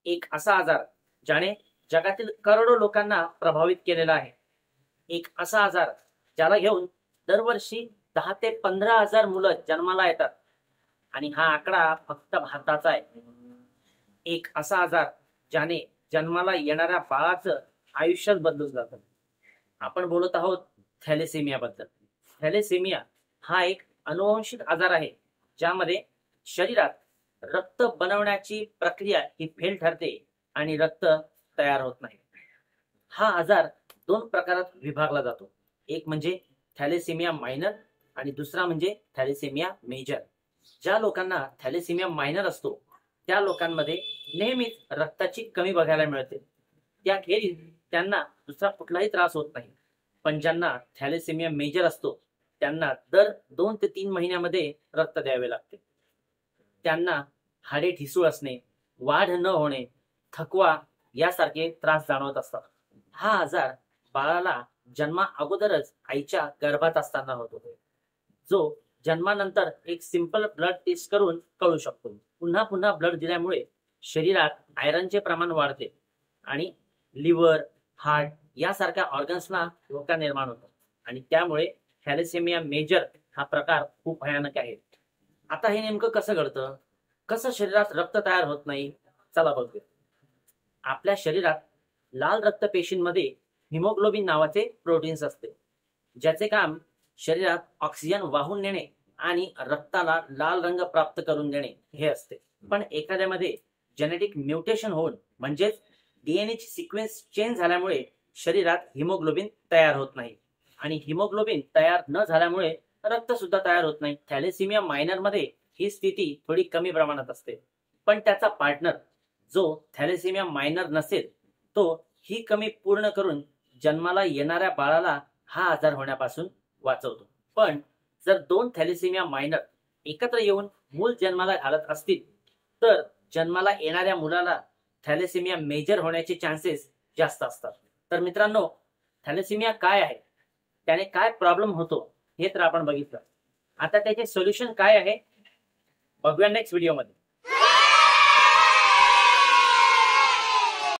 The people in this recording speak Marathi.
एक असा आजार ज्याने जगातील करोडो लोकांना प्रभावित केलेला आहे. एक असा आजार ज्याला घेऊन दरवर्षी 10 ते 15,000 मुलं जन्माला येतात आणि हा आकडा फक्त भारताचा आहे. एक असा आजार ज्याने जन्माला येणाऱ्या बाळाचं आयुष्यच बदलून जातं. आपण बोलत आहोत थॅलेसेमियाबद्दल. थॅलेसेमिया हा एक अनुवंशिक आजार आहे ज्यामध्ये शरीरात रक्त बनवण्याची प्रक्रिया ही फेल ठरते आणि रक्त तयार होत नाही. हा आजार दोन प्रकारात विभागला जातो. एक म्हणजे थॅलेसेमिया मायनर आणि दुसरा म्हणजे थॅलेसेमिया मेजर. ज्या लोकांना थॅलेसेमिया मायनर असतो त्या लोकांमध्ये नेहमीच रक्ताची कमी बघायला मिळते. त्याखेरीज त्यांना दुसरा कुठलाही त्रास होत नाही. पण ज्यांना थॅलेसेमिया मेजर असतो त्यांना दर 2 ते 3 महिन्यामध्ये रक्त द्यावे लागते. त्यांना हाडे ठिसूळ असणे, वाढ न होणे, थकवा यासारखे त्रास जाणवत असतात. हा आजार बाळाला जन्मा अगोदरच आईच्या गर्भात असताना होतो, जो जन्मानंतर एक सिंपल ब्लड टेस्ट करून कळू शकतो. पुन्हा पुन्हा ब्लड दिल्यामुळे शरीरात आयरनचे प्रमाण वाढते आणि लिव्हर, हार्ट यासारख्या ऑर्गन्सना धोका निर्माण होतो आणि त्यामुळे थॅलेसेमिया मेजर हा प्रकार खूप भयानक आहे. आता हे नेमकं कसं घडतं? कसं शरीरात रक्त तयार होत नाही? चला बघूया. आपल्या शरीरात लाल रक्तपेशींमध्ये हिमोग्लोबिन नावाचे प्रोटीन्स असते, ज्याचे काम शरीरात ऑक्सिजन वाहून नेणे आणि रक्ताला लाल रंग प्राप्त करून देणे हे असते. पण एखाद्यामध्ये जेनेटिक म्युटेशन होऊन म्हणजेच डीएनए ची सिक्वेन्स चेंज झाल्यामुळे शरीरात हिमोग्लोबिन तयार होत नाही आणि हिमोग्लोबिन तयार न झाल्यामुळे रक्त सुद्धा तयार होत नाही. थॅलेसेमिया मायनर मध्ये ही स्थिती थोडी कमी प्रमाणात असते. पण त्याचा पार्टनर जो थॅलेसेमिया मायनर नसेल तो ही कमी पूर्ण करून जन्माला येणाऱ्या बाळाला हा आजार होण्यापासून वाचवतो. पण जर दोन थॅलेसेमिया मायनर एकत्र येऊन मूल जन्माला घालत असतील तर जन्माला येणाऱ्या मुलाला थॅलेसेमिया मेजर होण्याचे चान्सेस जास्त असतात. तर मित्रांनो, थॅलेसेमिया काय आहे, त्याने काय प्रॉब्लेम होतो हे तर आपण बघितलं. आता त्याचे सोल्युशन काय आहे बघूया नेक्स्ट व्हिडिओमध्ये.